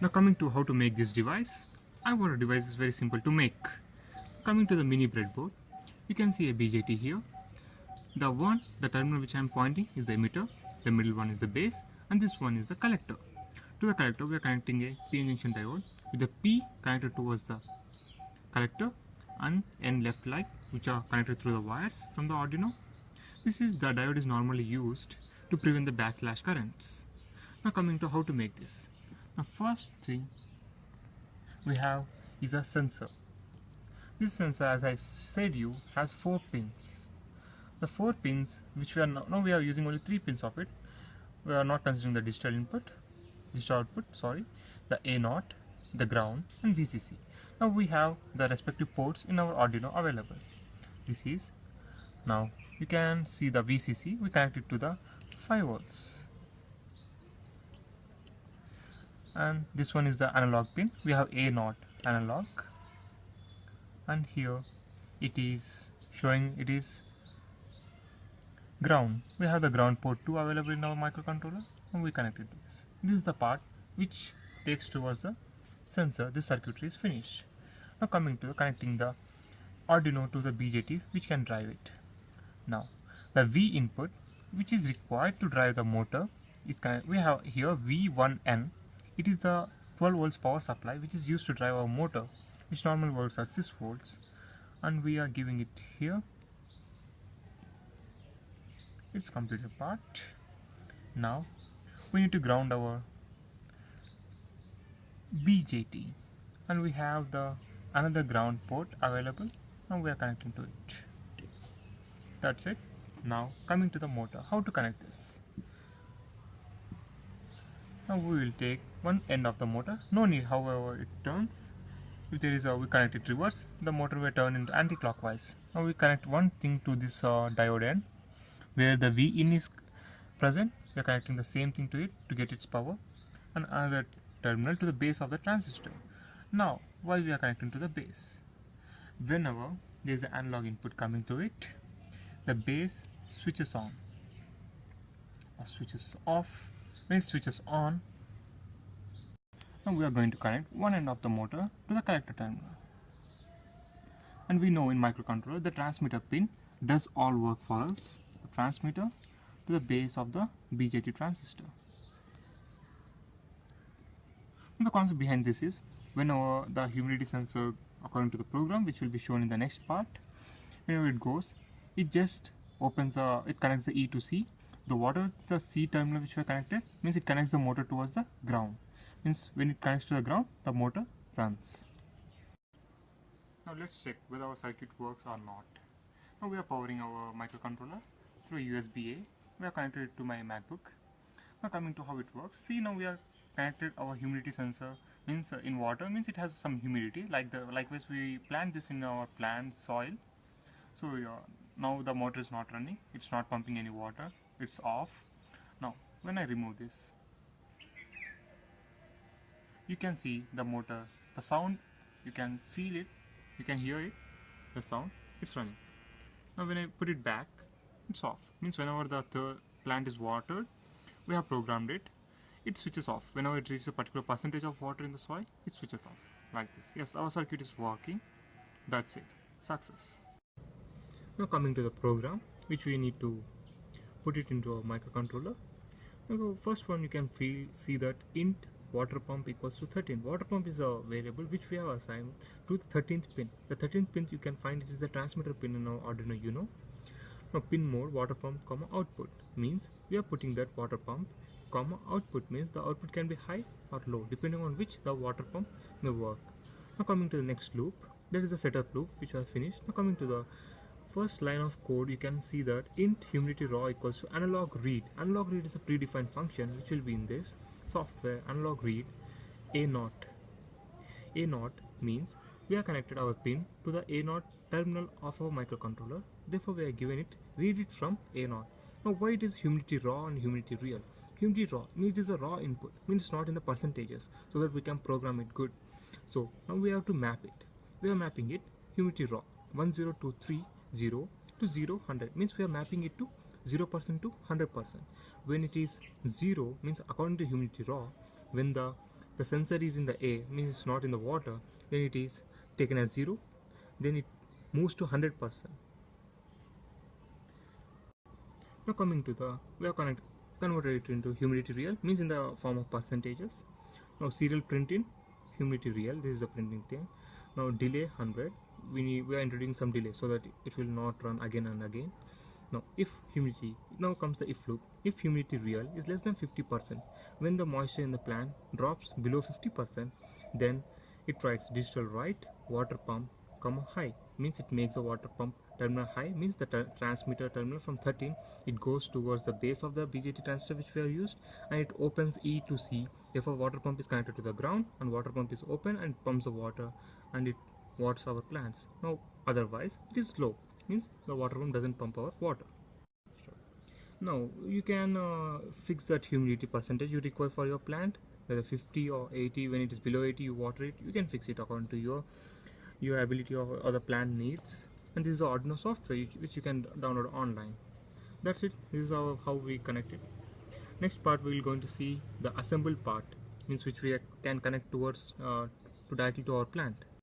Now coming to how to make this device, our device is very simple to make. Coming to the mini breadboard, you can see a BJT here. The terminal which I am pointing is the emitter, the middle one is the base, and this one is the collector. To the collector, we are connecting a PN junction diode with the P connected towards the collector and N left like, which are connected through the wires from the Arduino. The diode is normally used to prevent the backlash currents. Now coming to how to make this. Now first thing we have is a sensor. This sensor, as I said you, has 4 pins. The 4 pins which we are now we are using only 3 pins of it. We are not considering the digital output, the A0, the ground and VCC. Now we have the respective ports in our Arduino available. This is, now you can see the VCC, we connect it to the 5 volts. And this one is the analog pin. We have A0 analog, and here it is showing it is ground. We have the ground port 2 available in our microcontroller, and we connect it to this. This is the part which takes towards the sensor. This circuitry is finished. Now coming to connecting the Arduino to the BJT which can drive it. Now the V input which is required to drive the motor is we have here V1N. It is the 12 volts power supply which is used to drive our motor, which normal volts are 6 volts, and we are giving it here. It's completed part. Now we need to ground our BJT, and we have the another ground port available, and we are connecting to it. That's it. Now coming to the motor, how to connect this. Now we will take one end of the motor. No need however it turns. If there is we connect it reverse, the motor will turn into anti-clockwise. Now we connect one thing to this diode end where the V in is present. We are connecting the same thing to it to get its power, and another terminal to the base of the transistor. Now while we are connecting to the base, whenever there is an analog input coming to it, the base switches on or switches off. When it switches on, now we are going to connect one end of the motor to the collector terminal. And we know in microcontroller the transmitter pin does all work for us. The transmitter to the base of the BJT transistor. And the concept behind this is, whenever the humidity sensor, according to the program which will be shown in the next part, whenever it goes, it just opens it connects the E to C. The C terminal which we are connected means it connects the motor towards the ground. Means when it connects to the ground, the motor runs. Now let's check whether our circuit works or not. Now we are powering our microcontroller through USB-A. We are connected it to my MacBook. Now coming to how it works. See, now we are connected our humidity sensor, means in water means it has some humidity. Likewise we plant this in our plant soil. So now the motor is not running. It's not pumping any water. It's off. Now when I remove this, you can see the motor, the sound, you can feel it, you can hear it, the sound, it's running. Now when I put it back, it's off. Means whenever the plant is watered, we have programmed it, it switches off. Whenever it reaches a particular percentage of water in the soil, it switches off like this. Yes, our circuit is working. That's it. Success. Now coming to the program which we need to put it into our microcontroller. Now first one, you can see that int water pump equals to 13. Water pump is a variable which we have assigned to the 13th pin. The 13th pin, you can find it is the transmitter pin in our Arduino Uno. Now pin mode water pump comma output means we are putting that water pump comma output means the output can be high or low depending on which the water pump may work. Now coming to the next loop, that is the setup loop which I have finished. Now coming to the first line of code, you can see that int humidity raw equals to analog read. Analog read is a predefined function which will be in this software. Analog read A0. A0 means we are connected our pin to the A0 terminal of our microcontroller. Therefore we are given it read it from A0. Now why it is humidity raw and humidity real? Humidity raw means it is a raw input, means it's not in the percentages, so that we can program it good. So now we have to map it. We are mapping it humidity raw 10230 to 0 100 means we are mapping it to 0% to 100%. When it is 0 means according to humidity raw, when the the sensor is in the air, means it's not in the water, then it is taken as 0, then it moves to 100%. Now coming to the, we have converted it into humidity real, means in the form of percentages. Now serial print in humidity real, this is the printing thing. Now delay 100, we are introducing some delay so that it will not run again and again. Now if humidity, now comes the if loop. If humidity real is less than 50%, when the moisture in the plant drops below 50%, then it writes digital write water pump comma high, means it makes the water pump terminal high, means the transmitter terminal from 13, it goes towards the base of the BJT transistor which we have used, and it opens E to C. If a water pump is connected to the ground and water pump is open and pumps the water and it waters our plants. Now otherwise it is low, means the water pump doesn't pump our water. Now you can fix that humidity percentage you require for your plant, whether 50 or 80. When it is below 80 you water it, you can fix it according to your ability or the plant needs. And this is the Arduino software which you can download online. That's it. This is how we connect it. Next part we will going to see the assembled part, means which we can connect towards to directly to our plant.